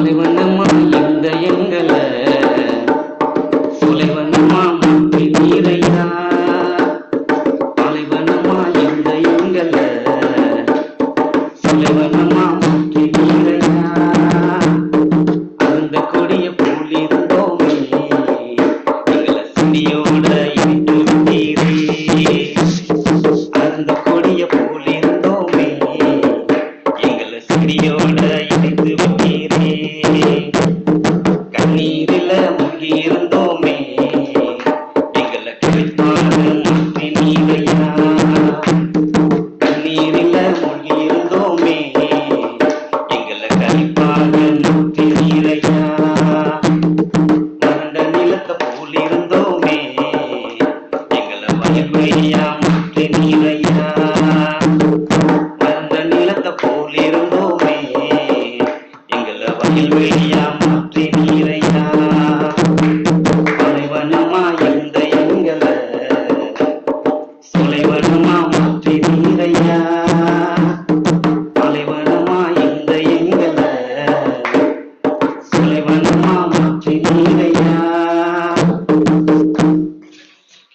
பாலைவனமா இந்த எங்கள சுலைவனமா முற்றி நீரையா. பாலைவனமா இந்த எங்கள சுலைவனமா முற்றி நீரையா. அந்த கொடிய போல் இருந்தோமே எங்களை செடியோட இணைத்து விட்டீரே. அந்த கொடிய போல் இருந்தோமே எங்களை செடியோட இணைத்து விட்டீரே. கண்ணீரில முங்கி இருந்தோமே எங்களை கிடைப்பாக மாற்றி நீரையா. கண்ணீரில முங்கி இருந்தோமே எங்களை கழிப்பாக மாற்றி நீரையா. வறண்ட நிலத்தை போல் இருந்தோமே எங்களை வயல்வெளியா மாற்றி நீரையா. வறண்ட நிலத்தை போல் இருந்தோமே எங்களை வயல்வெளியா மாற்றி நீரையா. பாலைவனமா இந்த எங்களை சுலைவனமா மாற்றி நீரையா. பாலைவனமா இந்த எங்களை சுலைவனமா